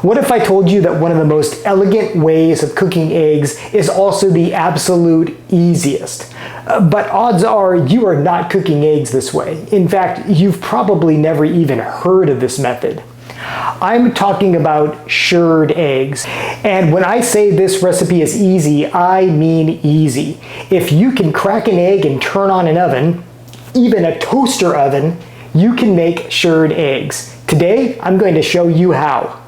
What if I told you that one of the most elegant ways of cooking eggs is also the absolute easiest? But odds are you are not cooking eggs this way. In fact, you've probably never even heard of this method. I'm talking about shirred eggs. And when I say this recipe is easy, I mean easy. If you can crack an egg and turn on an oven, even a toaster oven, you can make shirred eggs. Today, I'm going to show you how.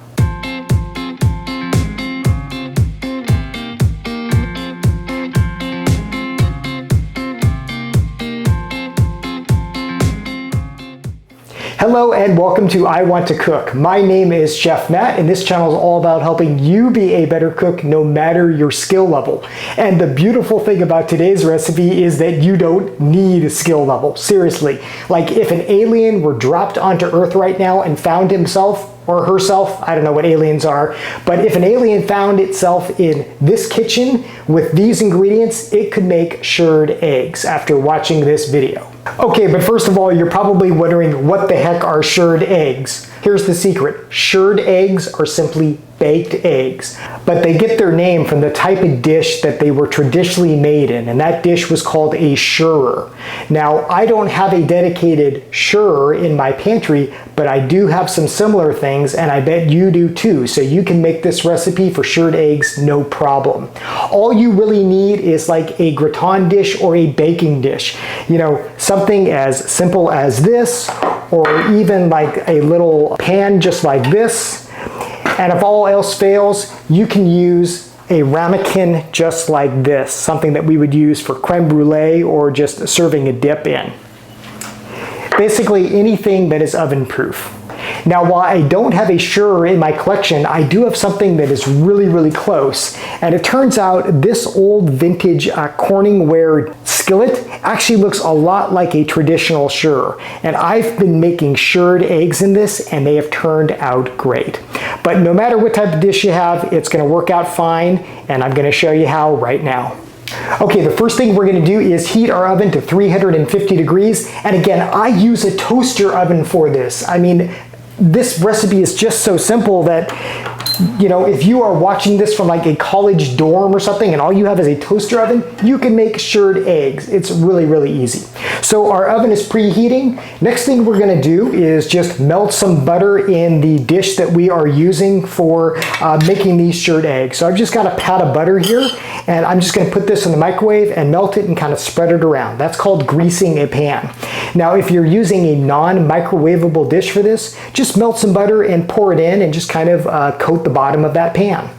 Hello and welcome to I Want to Cook. My name is Chef Matt and this channel is all about helping you be a better cook no matter your skill level. And the beautiful thing about today's recipe is that you don't need a skill level. Seriously, like if an alien were dropped onto Earth right now and found himself or herself, I don't know what aliens are, but if an alien found itself in this kitchen with these ingredients, it could make shirred eggs after watching this video. Okay, but first of all, you're probably wondering what the heck are shirred eggs? Here's the secret. Shirred eggs are simply baked eggs, but they get their name from the type of dish that they were traditionally made in, and that dish was called a shirrer. Now, I don't have a dedicated shirrer in my pantry, but I do have some similar things, and I bet you do too, so you can make this recipe for shirred eggs no problem. All you really need is like a gratin dish or a baking dish. You know, something as simple as this, or even like a little pan just like this. And if all else fails, you can use a ramekin just like this, something that we would use for creme brulee or just serving a dip in. Basically anything that is oven proof. Now, while I don't have a shirrer in my collection, I do have something that is really close. And it turns out this old vintage Corningware skillet actually looks a lot like a traditional shirrer. And I've been making shirred eggs in this and they have turned out great. But no matter what type of dish you have, it's going to work out fine, and I'm going to show you how right now. Okay, the first thing we're going to do is heat our oven to 350 degrees. And again, I use a toaster oven for this. I mean, this recipe is just so simple that, you know, if you are watching this from like a college dorm or something and all you have is a toaster oven, you can make shirred eggs. It's really easy. So our oven is preheating. Next thing we're going to do is just melt some butter in the dish that we are using for making these shirred eggs. So I've just got a pat of butter here, and I'm just going to put this in the microwave and melt it and kind of spread it around. That's called greasing a pan. Now, if you're using a non-microwavable dish for this, just melt some butter and pour it in and just kind of coat the bottom of that pan.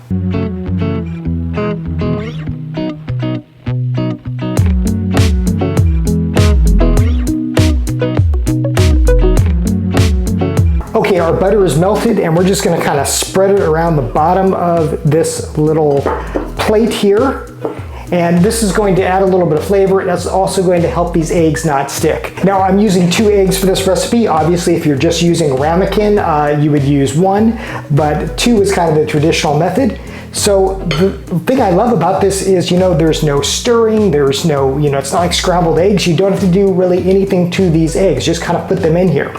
Okay, our butter is melted and we're just going to kind of spread it around the bottom of this little plate here. And this is going to add a little bit of flavor. That's also going to help these eggs not stick. Now, I'm using 2 eggs for this recipe. Obviously, if you're just using ramekin, you would use 1, but 2 is kind of the traditional method. So the thing I love about this is, you know, there's no stirring, there's no, you know, it's not like scrambled eggs. You don't have to do really anything to these eggs, just kind of put them in here.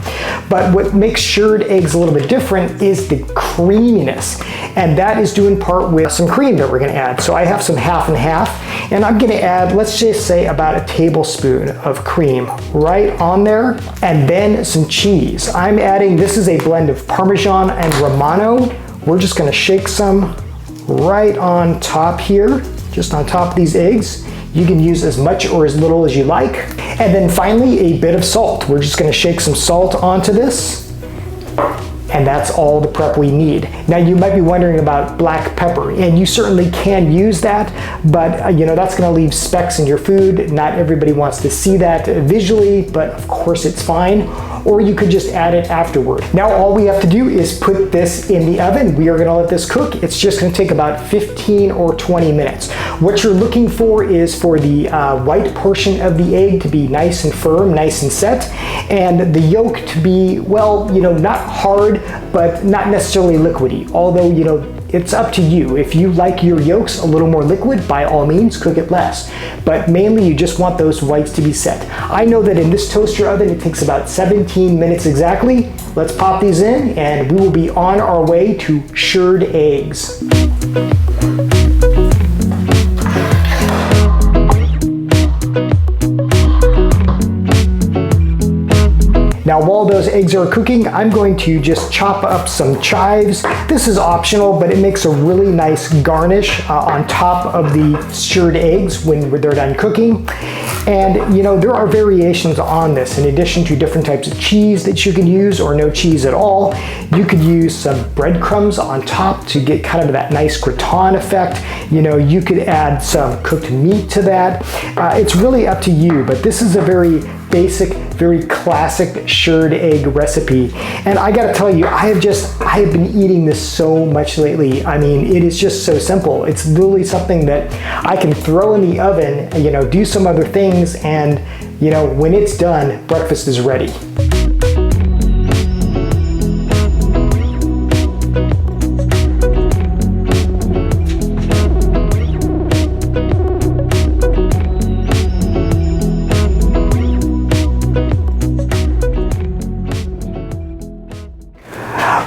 But what makes shirred eggs a little bit different is the creaminess. And that is due in part with some cream that we're gonna add. So I have some half and half, and I'm gonna add, let's just say about a tablespoon of cream right on there, and then some cheese. I'm adding, this is a blend of Parmesan and Romano. We're just gonna shake some right on top here, just on top of these eggs. You can use as much or as little as you like. And then finally, a bit of salt. We're just gonna shake some salt onto this. And that's all the prep we need. Now, you might be wondering about black pepper, and you certainly can use that, but you know, that's gonna leave specks in your food. Not everybody wants to see that visually, but of course it's fine. Or you could just add it afterward. Now, all we have to do is put this in the oven. We are gonna let this cook. It's just gonna take about 15 or 20 minutes. What you're looking for is for the white portion of the egg to be nice and firm, nice and set, and the yolk to be, well, you know, not hard, but not necessarily liquidy. Although, you know, it's up to you. If you like your yolks a little more liquid, by all means, cook it less. But mainly you just want those whites to be set. I know that in this toaster oven, it takes about 17 minutes exactly. Let's pop these in and we will be on our way to shirred eggs. Now while those eggs are cooking, I'm going to just chop up some chives. This is optional, but it makes a really nice garnish on top of the shirred eggs when they're done cooking. And you know, there are variations on this. In addition to different types of cheese that you can use or no cheese at all, you could use some breadcrumbs on top to get kind of that nice gratin effect. You know, you could add some cooked meat to that. It's really up to you, but this is a very basic, very classic shirred egg recipe. And I gotta tell you, I have been eating this so much lately. I mean, it is just so simple. It's literally something that I can throw in the oven, you know, do some other things, and you know, when it's done, breakfast is ready.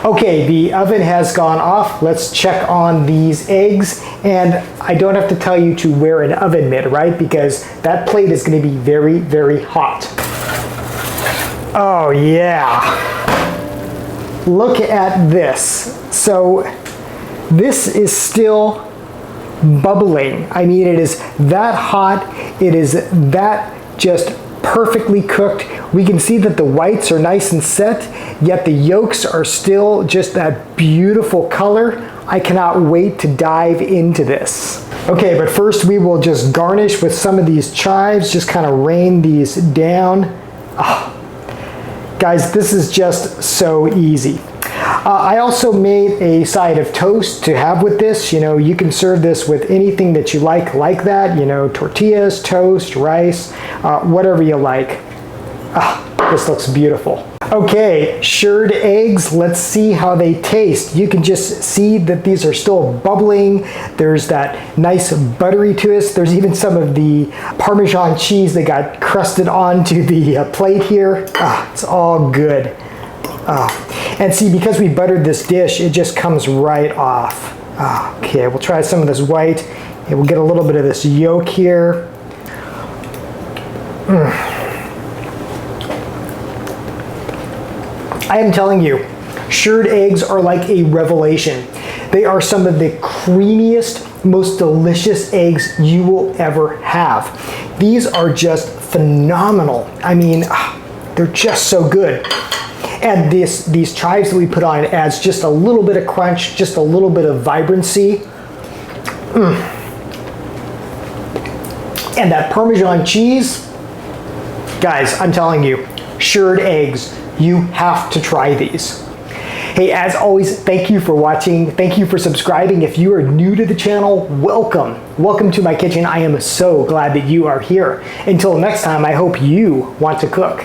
Okay, the oven has gone off. Let's check on these eggs. And I don't have to tell you to wear an oven mitt, right? Because that plate is going to be very, very hot. Oh yeah. Look at this. So this is still bubbling. I mean, it is that hot. It is that just perfectly cooked. We can see that the whites are nice and set, yet the yolks are still just that beautiful color. I cannot wait to dive into this. Okay, but first we will just garnish with some of these chives, just kind of rain these down. Oh, guys, this is just so easy. I also made a side of toast to have with this. You know, you can serve this with anything that you like that. You know, tortillas, toast, rice, whatever you like. This looks beautiful. Okay, shirred eggs, let's see how they taste. You can just see that these are still bubbling. There's that nice buttery twist. There's even some of the Parmesan cheese that got crusted onto the plate here. It's all good. And see, because we buttered this dish, it just comes right off. Okay, we'll try some of this white. And we'll get a little bit of this yolk here. I am telling you, shirred eggs are like a revelation. They are some of the creamiest, most delicious eggs you will ever have. These are just phenomenal. I mean, they're just so good. And these chives that we put on adds just a little bit of crunch, just a little bit of vibrancy. And that Parmesan cheese, guys, I'm telling you, shirred eggs, you have to try these. Hey, as always, thank you for watching. Thank you for subscribing. If you are new to the channel, welcome. Welcome to my kitchen. I am so glad that you are here. Until next time, I hope you want to cook.